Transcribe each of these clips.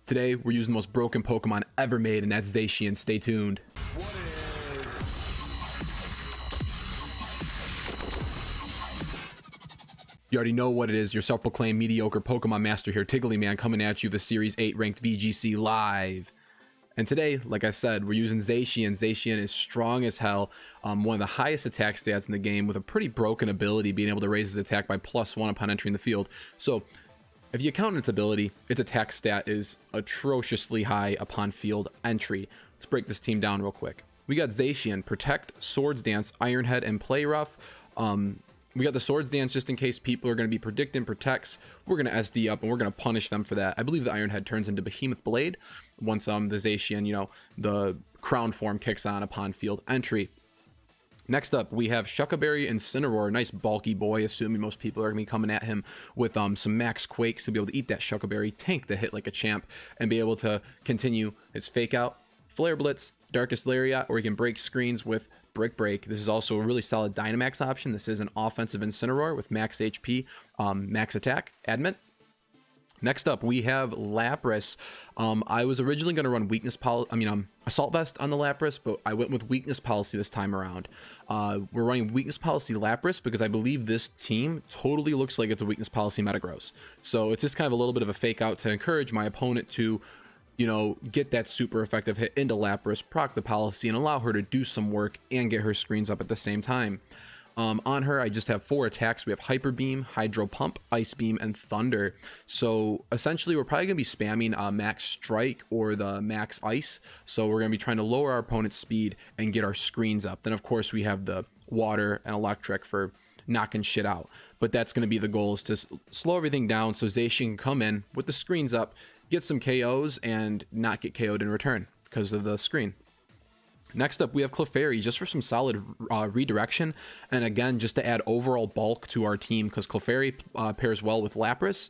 Today, we're using the most broken Pokemon ever made, and that's Zacian. Stay tuned. You already know what it is. Your self-proclaimed mediocre Pokemon master here, Tiggly Man, coming at you with Series 8 ranked VGC live. And today, like I said, we're using Zacian. Zacian is strong as hell. One of the highest attack stats in the game with a pretty broken ability, being able to raise his attack by +1 upon entering the field. So if you count its ability, its attack stat is atrociously high upon field entry. Let's break this team down real quick. We got Zacian, Protect, Swords Dance, Iron Head, and Play Rough. We got the Swords Dance just in case people are going to be predicting Protects. We're going to SD up and we're going to punish them for that. I believe the Iron Head turns into Behemoth Blade once the Zacian, the Crown form kicks on upon field entry. Next up, we have Shuckleberry Incineroar, nice bulky boy, assuming most people are going to be coming at him with some max Quakes to be able to eat that Shuckleberry, tank the hit like a champ, and be able to continue his Fake Out, Flare Blitz, Darkest Lariat, or he can break screens with Brick Break. This is also a really solid Dynamax option. This is an offensive Incineroar with max HP, max attack, Adamant. Next up, we have Lapras. I was originally going to run Assault Vest on the Lapras, but I went with Weakness Policy this time around. We're running Weakness Policy Lapras because I believe this team totally looks like it's a Weakness Policy Metagross. So it's just kind of a little bit of a fake out to encourage my opponent to, get that super effective hit into Lapras, proc the policy, and allow her to do some work and get her screens up at the same time. On her, I just have 4 attacks. We have Hyper Beam, Hydro Pump, Ice Beam, and Thunder. So essentially, we're probably going to be spamming Max Strike or the Max Ice. So we're going to be trying to lower our opponent's speed and get our screens up. Then, of course, we have the Water and Electric for knocking shit out. But that's going to be the goal, is to slow everything down so Zacian can come in with the screens up, get some KOs, and not get KO'd in return because of the screen. Next up, we have Clefairy, just for some solid redirection, and again, just to add overall bulk to our team, because Clefairy pairs well with Lapras.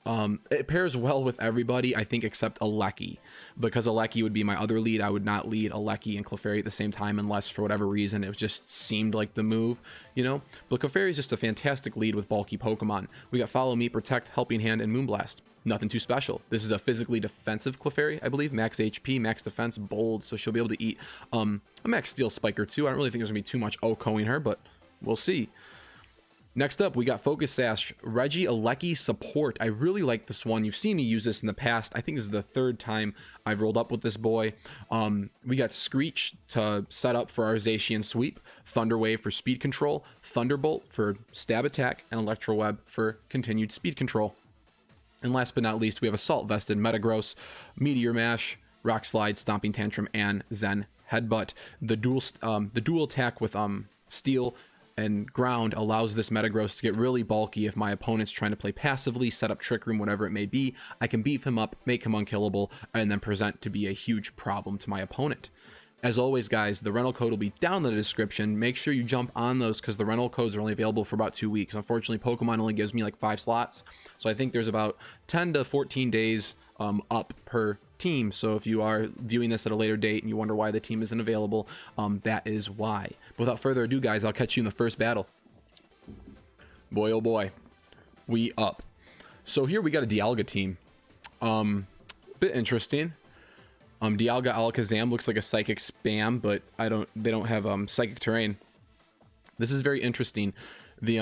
It pairs well with everybody, I think, except Alecki, because Alecki would be my other lead. I would not lead Alecki and Clefairy at the same time unless, for whatever reason, it just seemed like the move, But Clefairy is just a fantastic lead with bulky Pokemon. We got Follow Me, Protect, Helping Hand, and Moonblast. Nothing too special. This is a physically defensive Clefairy, I believe. Max HP, max defense, bold, so she'll be able to eat a max Steel Spiker too. I don't really think there's going to be too much OHKOing her, but we'll see. Next up, we got Focus Sash, Reggie Alecki Support. I really like this one. You've seen me use this in the past. I think this is the 3rd time I've rolled up with this boy. We got Screech to set up for our Zacian sweep, Thunder Wave for speed control, Thunderbolt for stab attack, and Electro Web for continued speed control. And last but not least, we have Assault Vested, Metagross, Meteor Mash, Rock Slide, Stomping Tantrum, and Zen Headbutt. The dual attack with Steel and Ground allows this Metagross to get really bulky if my opponent's trying to play passively, set up Trick Room, whatever it may be. I can beef him up, make him unkillable, and then present to be a huge problem to my opponent. As always, guys, the rental code will be down in the description. Make sure you jump on those because the rental codes are only available for about 2 weeks. Unfortunately, Pokemon only gives me like 5 slots. So I think there's about 10 to 14 days up per team. So if you are viewing this at a later date and you wonder why the team isn't available, that is why. But without further ado, guys, I'll catch you in the first battle. Boy, oh boy. We up. So here we got a Dialga team. Bit interesting. Dialga Alakazam looks like a Psychic Spam, but they don't have Psychic Terrain. This is very interesting. The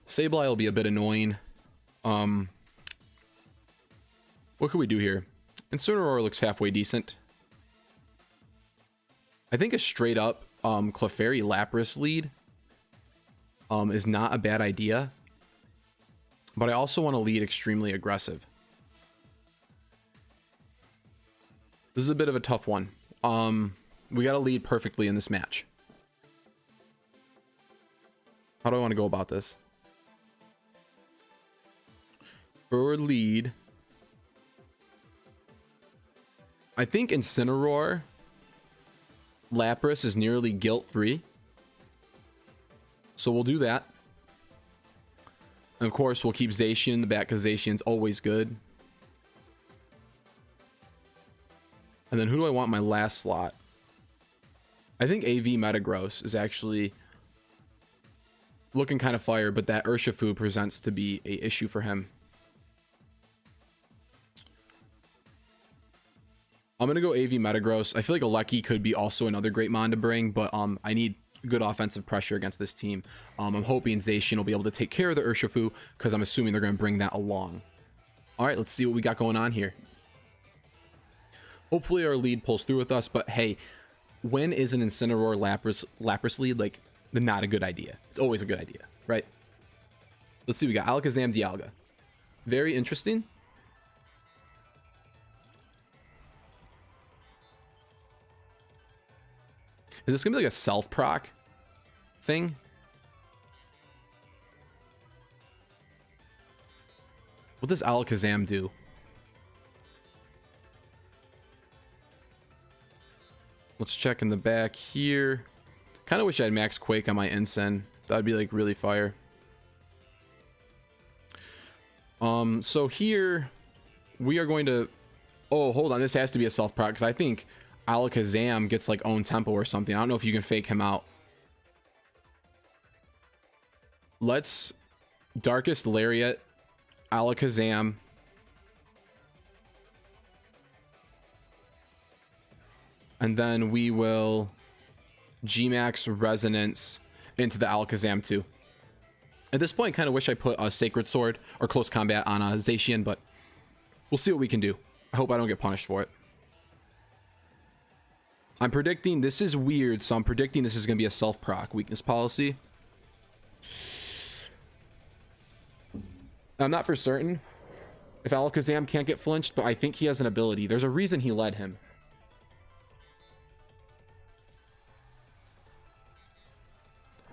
Sableye will be a bit annoying. What could we do here? Incineroar looks halfway decent. I think a straight up Clefairy Lapras lead is not a bad idea. But I also want to lead extremely aggressive. This is a bit of a tough one. We got to lead perfectly in this match. How do I want to go about this? For lead, I think Incineroar Lapras is nearly guilt-free. So we'll do that. And of course, we'll keep Zacian in the back because Zacian's always good. And then who do I want my last slot? I think AV Metagross is actually looking kind of fire, but that Urshifu presents to be a issue for him. I'm gonna go AV Metagross. I feel like Alecki could be also another great mon to bring, but I need good offensive pressure against this team. I'm hoping Zacian will be able to take care of the Urshifu, because I'm assuming they're going to bring that along. All right, let's see what we got going on here. Hopefully our lead pulls through with us, but hey, when is an Incineroar Lapras lead like not a good idea? It's always a good idea, right? Let's see, we got Alakazam, Dialga. Very interesting. Is this gonna be like a self-proc thing? What does Alakazam do? Let's check in the back here. Kind of wish I had Max Quake on my Incen. That'd be like really fire. So here we are going to... Oh, hold on. This has to be a self-proc because I think Alakazam gets like own tempo or something. I don't know if you can fake him out. Let's Darkest Lariat, Alakazam. And then we will Gmax Resonance into the Alakazam too. At this point, kind of wish I put a Sacred Sword or Close Combat on a Zacian, but we'll see what we can do. I hope I don't get punished for it. I'm predicting, this is weird, so I'm predicting this is going to be a self-proc weakness policy. I'm not for certain if Alakazam can't get flinched, but I think he has an ability. There's a reason he led him.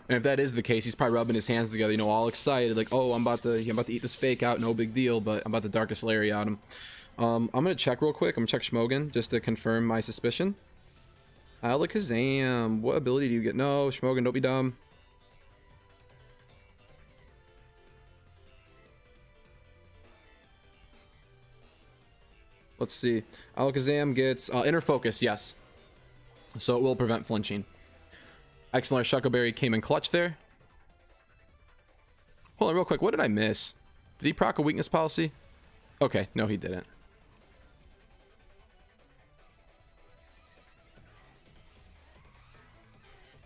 And if that is the case, he's probably rubbing his hands together, you know, all excited, like, oh, I'm about to eat this fake out, no big deal, but I'm about to Darkest Lariat on him. I'm going to check real quick. I'm going to check Schmogan just to confirm my suspicion. Alakazam, what ability do you get? No, Schmogan, don't be dumb. Let's see. Alakazam gets Inner Focus, yes. So it will prevent flinching. Excellent. Shuckle Berry came in clutch there. Hold on real quick. What did I miss? Did he proc a weakness policy? Okay. No, he didn't.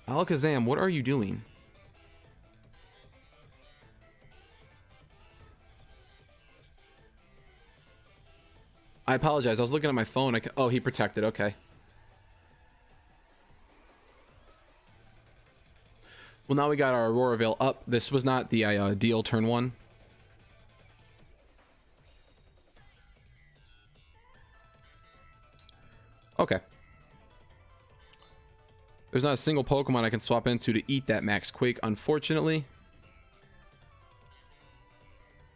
Alakazam, what are you doing? I apologize. I was looking at my phone. Oh, he protected. Okay. Well, now we got our Aurora Veil up. This was not the ideal turn one. Okay. There's not a single Pokemon I can swap into to eat that Max Quake, unfortunately.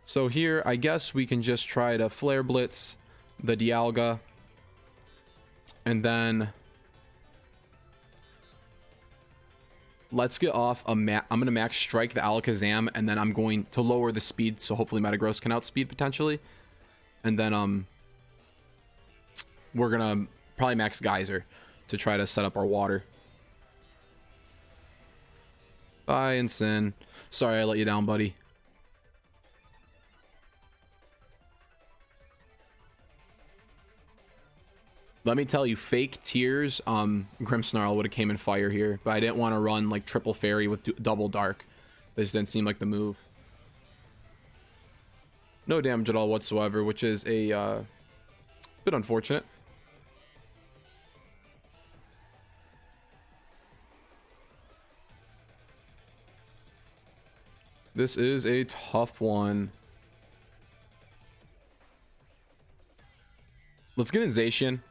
So here, I guess we can just try to Flare Blitz the Dialga. And then... let's get off a I'm going to Max Strike the Alakazam, and then I'm going to lower the speed, so hopefully Metagross can outspeed potentially. And then we're going to probably Max Geyser to try to set up our water. Bye, Incin. Sorry I let you down, buddy. Let me tell you, fake tears, Grimmsnarl would have came in fire here, but I didn't want to run like triple fairy with double dark. This didn't seem like the move. No damage at all whatsoever, which is a bit unfortunate. This is a tough one. Let's get in Zacian.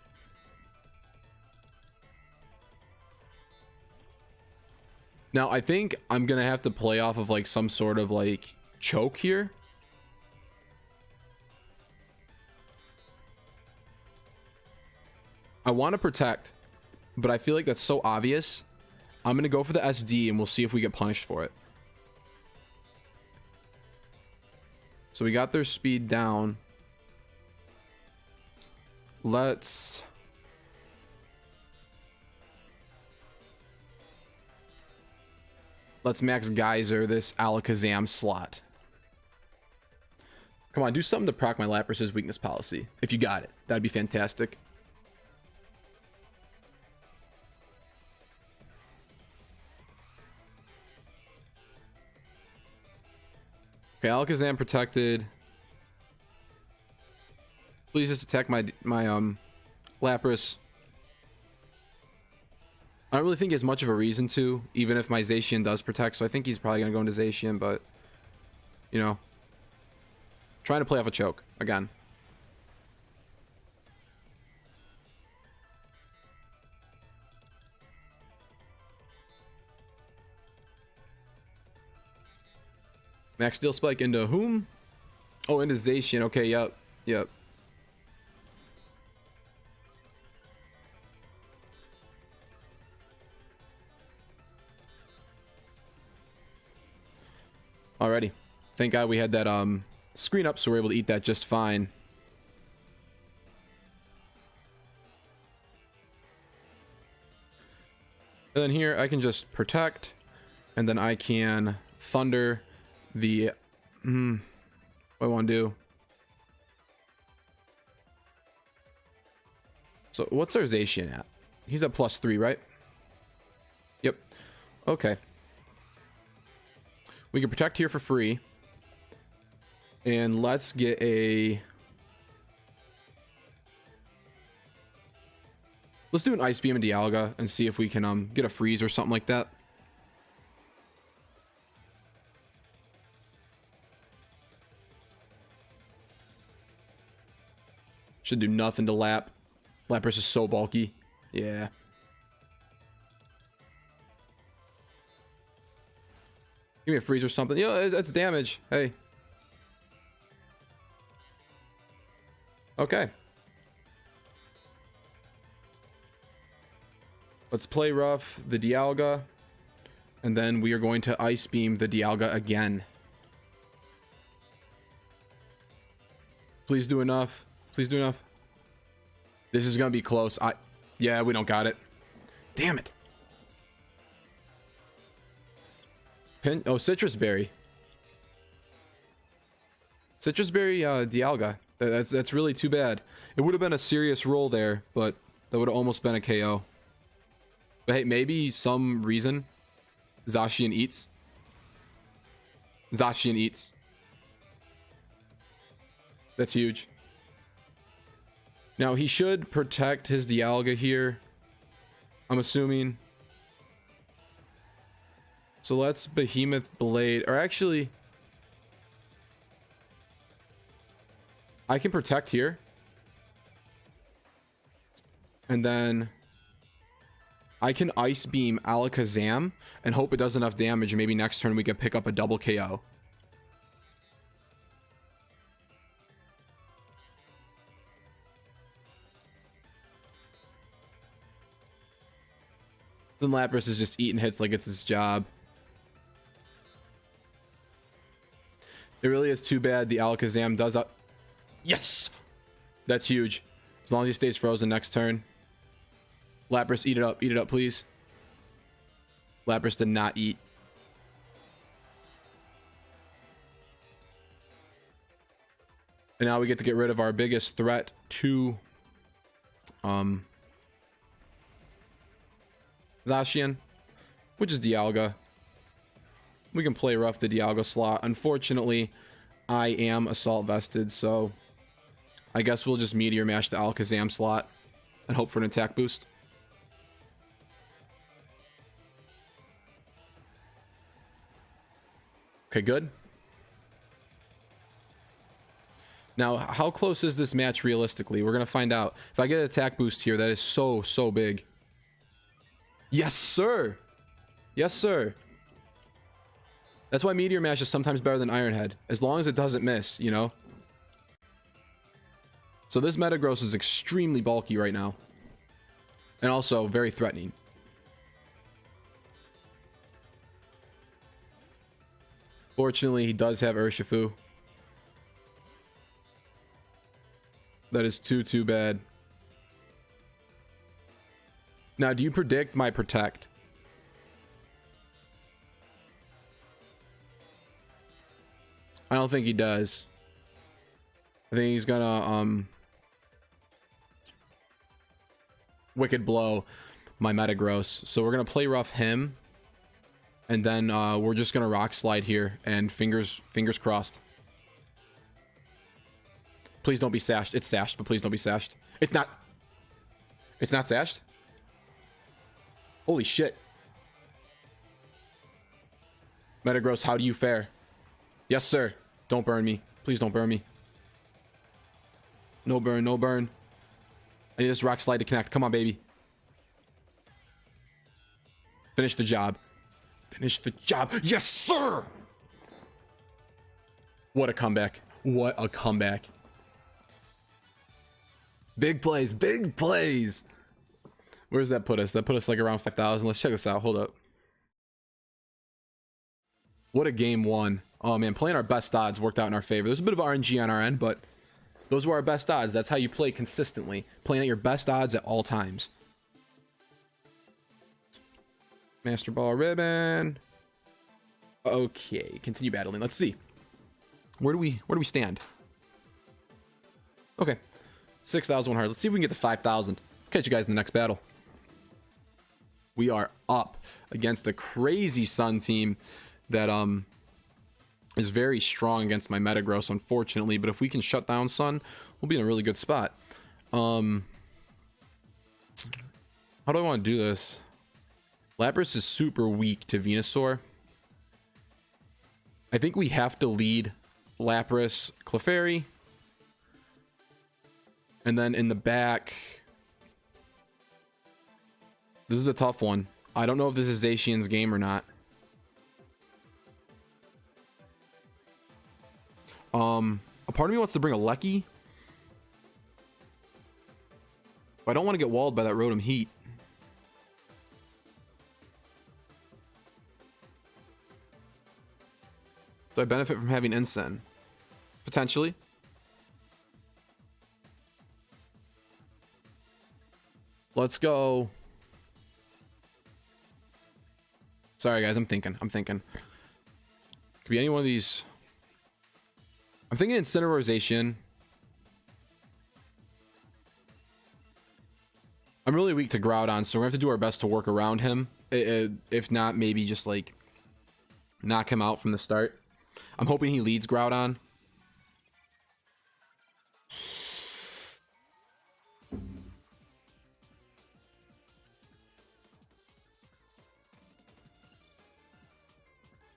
Now, I think I'm going to have to play off of like some sort of like choke here. I want to protect, but I feel like that's so obvious. I'm going to go for the SD and we'll see if we get punished for it. So we got their speed down. Let's Max Geyser this Alakazam slot. Come on, do something to proc my Lapras's weakness policy. If you got it, that'd be fantastic. Okay, Alakazam protected. Please just attack my Lapras. I don't really think he has much of a reason to, even if my Zacian does protect, so I think he's probably going to go into Zacian, but, you know, trying to play off a choke, again. Max Steel Spike into whom? Oh, into Zacian. Okay, yep. Yep. Alrighty. Thank God we had that screen up so we're able to eat that just fine. And then here I can just protect, and then I can thunder the what I want to do. So what's our Zacian at? He's at +3, right? Yep. Okay. We can protect here for free. And let's get a... Let's do an Ice Beam and Dialga and see if we can get a freeze or something like that. Should do nothing to Lap. Lapras is so bulky. Yeah. Give me a freeze or something. You know, that's damage. Hey. Okay. Let's play rough the Dialga. And then we are going to Ice Beam the Dialga again. Please do enough. Please do enough. This is going to be close. Yeah, we don't got it. Damn it. Oh, Citrus Berry. Citrus Berry, Dialga. That's really too bad. It would have been a serious roll there, but that would have almost been a KO. But hey, maybe some reason Zacian eats. Zacian eats. That's huge. Now, he should protect his Dialga here, I'm assuming. So let's Behemoth Blade. Or actually, I can protect here. And then I can Ice Beam Alakazam and hope it does enough damage. And maybe next turn we can pick up a double KO. Then Lapras is just eating hits like it's his job. It really is too bad the Alakazam does up. Yes! That's huge. As long as he stays frozen next turn. Lapras, eat it up. Eat it up, please. Lapras did not eat. And now we get to get rid of our biggest threat to Zacian, which is Dialga. We can play rough the Dialga slot. Unfortunately, I am Assault Vested, so I guess we'll just Meteor Mash the Alakazam slot and hope for an attack boost. Okay, good. Now, how close is this match realistically? We're going to find out. If I get an attack boost here, that is so big. Yes, sir. Yes, sir. That's why Meteor Mash is sometimes better than Iron Head, as long as it doesn't miss, you know? So this Metagross is extremely bulky right now. And also very threatening. Fortunately, he does have Urshifu. That is too bad. Now, do you predict my Protect? I don't think he does. I think he's gonna Wicked Blow my Metagross. So we're gonna play rough him. And then we're just gonna rock slide here, and fingers crossed. Please don't be sashed. It's sashed, but please don't be sashed. It's not. It's not sashed? Holy shit. Metagross, how do you fare? Yes, sir. Don't burn me. Please don't burn me. No burn, no burn. I need this rock slide to connect. Come on, baby. Finish the job. Finish the job. Yes, sir! What a comeback. What a comeback. Big plays. Big plays. Where does that put us? That put us like around 5,000. Let's check this out. Hold up. What a game one. Oh, man. Playing our best odds worked out in our favor. There's a bit of RNG on our end, but those were our best odds. That's how you play consistently. Playing at your best odds at all times. Master Ball ribbon. Okay. Continue battling. Let's see. Where do we stand? Okay. 6,100. Let's see if we can get to 5,000. Catch you guys in the next battle. We are up against a crazy Sun team that is very strong against my Metagross, unfortunately. But if we can shut down Sun, we'll be in a really good spot. How do I want to do this? Lapras is super weak to Venusaur. I think we have to lead Lapras, Clefairy. And then in the back... This is a tough one. I don't know if this is Zacian's game or not. A part of me wants to bring a Lecky. But I don't want to get walled by that Rotom Heat. Do I benefit from having Incen? Potentially. Let's go. Sorry, guys. I'm thinking. Could be any one of these. I'm thinking Incineroar, Zacian. I'm really weak to Groudon, so we're going to have to do our best to work around him. If not, maybe just, like, knock him out from the start. I'm hoping he leads Groudon.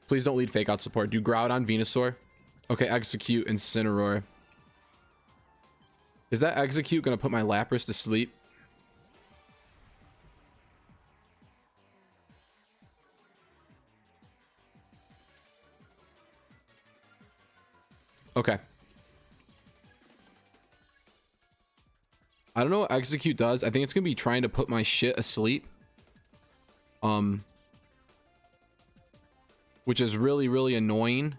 Please don't lead Fake Out support. Do Groudon, Venusaur. Okay, Exeggcute, Incineroar. Is that Exeggcute going to put my Lapras to sleep? Okay. I don't know what Exeggcute does. I think it's going to be trying to put my shit asleep. Which is really, really annoying.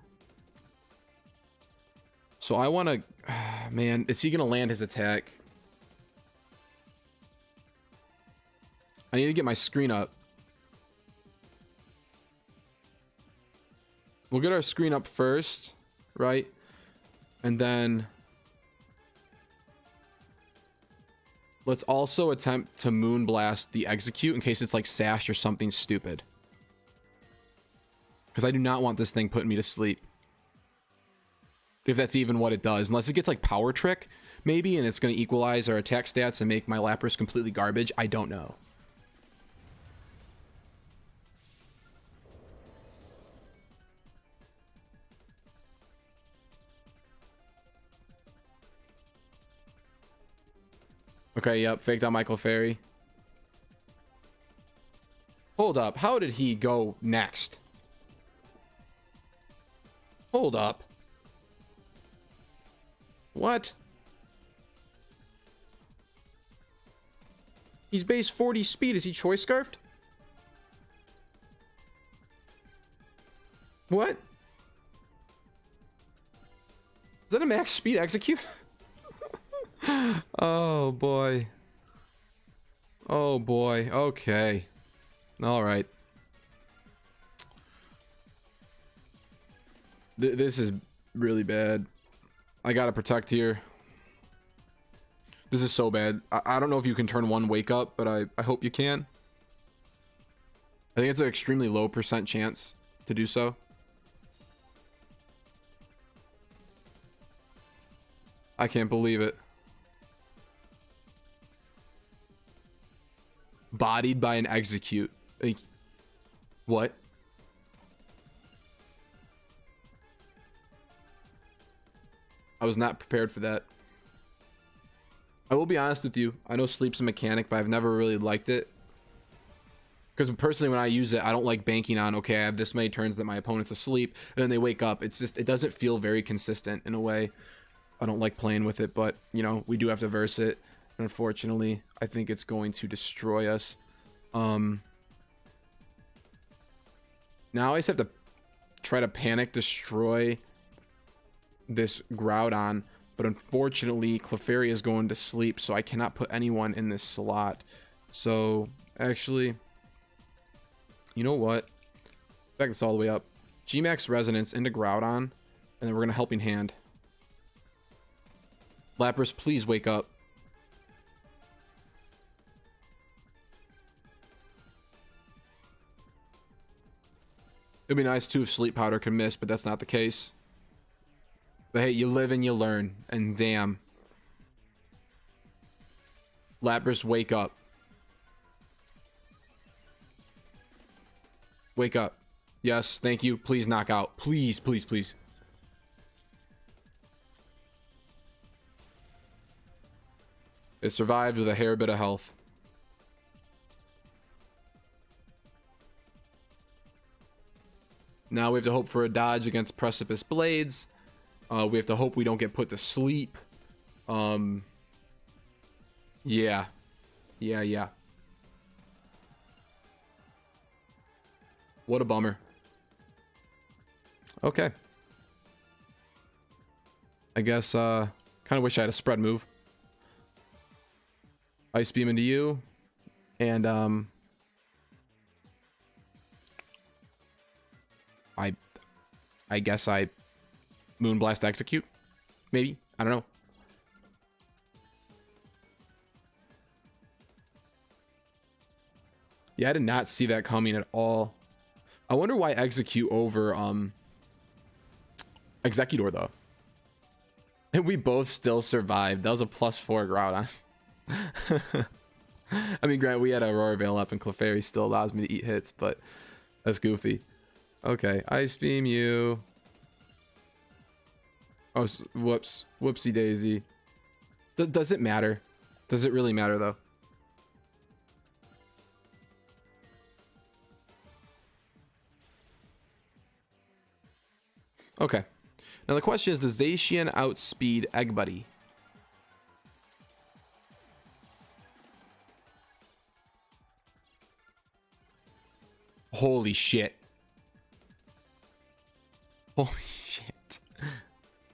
So I want to... Man, is he going to land his attack? I need to get my screen up. We'll get our screen up first, right? And then... let's also attempt to Moonblast the Exeggcute in case it's like Sash or something stupid. Because I do not want this thing putting me to sleep. If that's even what it does. Unless it gets like Power Trick, maybe, and it's going to equalize our attack stats and make my Lapras completely garbage. I don't know. Okay, yep, faked out Michael Ferry. Hold up, how did he go next? Hold up. What? He's base 40 speed. Is he Choice Scarfed? What? Is that a max speed Exeggcute? Oh boy. Oh boy. Okay. All right. This is really bad. I gotta protect here. This is so bad. I don't know if you can turn one Wake Up, but I hope you can. I think it's an extremely low % chance to do so. I can't believe it. Bodied by an Exeggcute. Like, what? I was not prepared for that. I will be honest with you. I know sleep's a mechanic, but I've never really liked it. Because personally, when I use it, I don't like banking on, okay, I have this many turns that my opponent's asleep, and then they wake up. It's just, it doesn't feel very consistent in a way. I don't like playing with it, but, you know, we do have to verse it. And unfortunately, I think it's going to destroy us. Now I just have to try to panic destroy this Groudon, but unfortunately, Clefairy is going to sleep, so I cannot put anyone in this slot. So, actually... You know what? Back this all the way up. Gmax Resonance into Groudon, and then we're gonna Helping Hand. Lapras, please wake up. It'd be nice too if Sleep Powder could miss, but that's not the case. But hey, you live and you learn, and damn. Lapras, wake up. Wake up. Yes, thank you. Please knock out. Please, please, please. It survived with a hair bit of health. Now we have to hope for a dodge against Precipice Blades. We have to hope we don't get put to sleep. Yeah. Yeah. What a bummer. Okay. I guess, kind of wish I had a spread move. Ice Beam into you. And, I guess I Moonblast Exeggcute? Maybe? I don't know. Yeah, I did not see that coming at all. I wonder why Exeggcute over Exeggutor though. And we both still survived. That was a +4 Groudon. I mean, granted, we had Aurora Veil up and Clefairy still allows me to eat hits, but that's goofy. Okay, Ice Beam you. Oh, whoops. Whoopsie daisy. Does it matter? Does it really matter though? Okay. Now the question is, does Zacian outspeed Egg Buddy? Holy shit. Holy shit.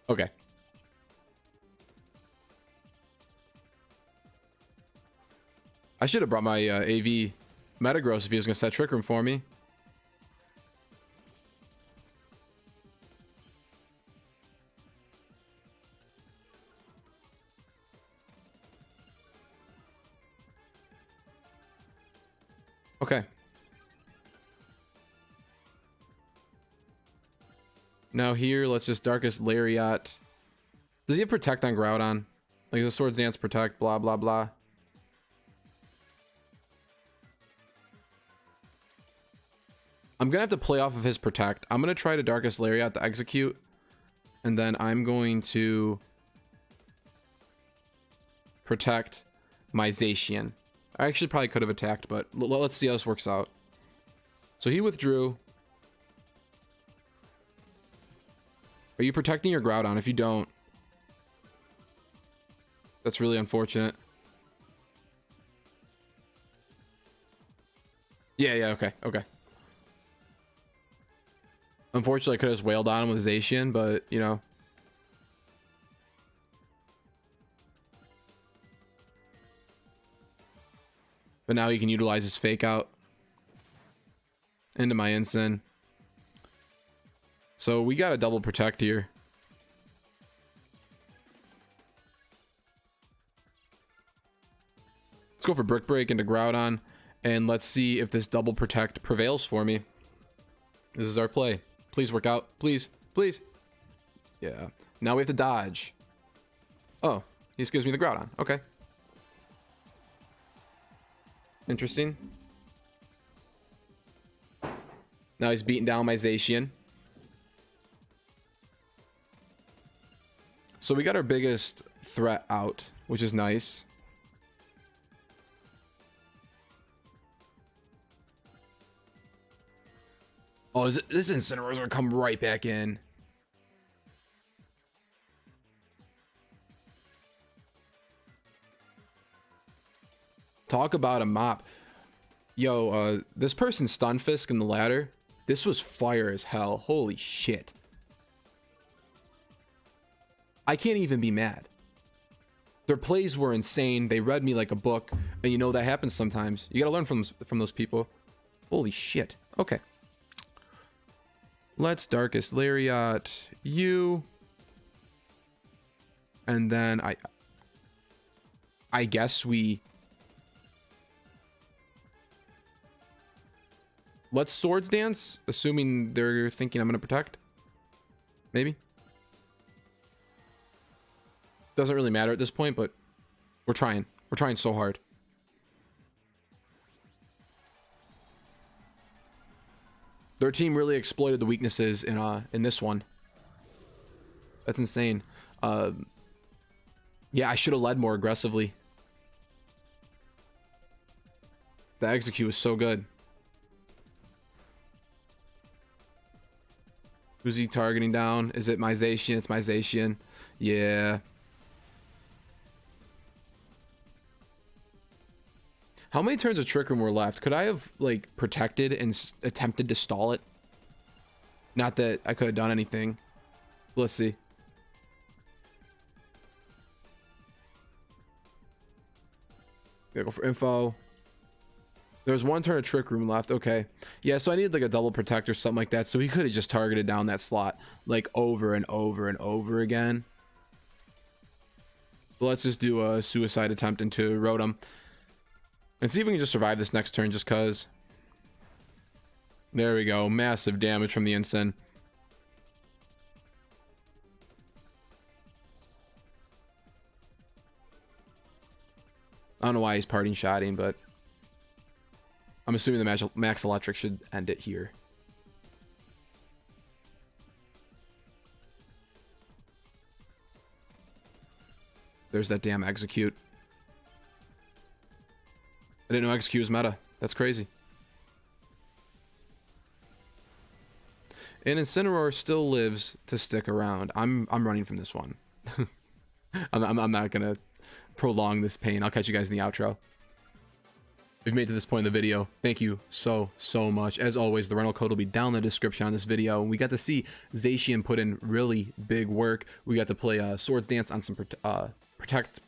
Okay. I should have brought my AV Metagross if he was going to set Trick Room for me. Okay. Now here, let's just Darkest Lariat. Does he have Protect on Groudon? Like, the Swords Dance Protect, blah, blah, blah. I'm gonna have to play off of his Protect. I'm gonna try to Darkest Lariat to Exeggcute. And then I'm going to protect my Zacian. I actually probably could have attacked, but let's see how this works out. So he withdrew. Are you protecting your Groudon? If you don't, that's really unfortunate. Yeah, okay. Unfortunately, I could have just wailed on him with Zacian, but, you know. But now he can utilize his Fake Out into my Ensign. So we got a double protect here. Let's go for Brick Break into Groudon. And let's see if this double protect prevails for me. This is our play. Please work out. Please. Please. Yeah. Now we have to dodge. Oh, he just gives me the Groudon. Okay. Interesting. Now he's beating down my Zacian. So we got our biggest threat out, which is nice. Oh, this Incineroar's gonna come right back in. Talk about a mop. Yo, this person Stunfisk in the ladder. This was fire as hell. Holy shit. I can't even be mad. Their plays were insane. They read me like a book. And you know that happens sometimes. You gotta learn from those people. Holy shit. Okay. Let's Darkest Lariat you. And then I guess we... Let's Swords Dance, assuming they're thinking I'm going to protect. Maybe. Doesn't really matter at this point, but we're trying. We're trying so hard. Their team really exploited the weaknesses in this one. That's insane. Yeah, I should have led more aggressively. The Exeggcute was so good. Who's he targeting down? Is it my Zacian? It's my Zacian. Yeah. How many turns of Trick Room were left? Could I have, like, protected and attempted to stall it? Not that I could have done anything. Let's see. Gotta go for info. There's one turn of Trick Room left. Okay. Yeah, so I needed like a double protect or something like that. So he could have just targeted down that slot like over and over and over again. But let's just do a suicide attempt into Rotom. And see if we can just survive this next turn just cause. There we go. Massive damage from the Incin. I don't know why he's parting shotting, but I'm assuming the Max Electric should end it here. There's that damn Exeggcute. I didn't know Exeggcute was meta. That's crazy. And Incineroar still lives to stick around. I'm running from this one. I'm not gonna prolong this pain. I'll catch you guys in the outro. If you've made it to this point in the video, thank you so much. As always, the rental code will be down in the description on this video. We got to see Zacian put in really big work. We got to play Swords Dance on some protect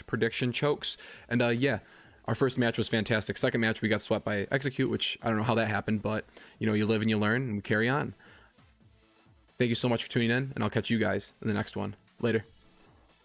prediction chokes. And yeah, our first match was fantastic. Second match, we got swept by Exeggcute, which I don't know how that happened, but you know, you live and you learn and we carry on. Thank you so much for tuning in, and I'll catch you guys in the next one. Later.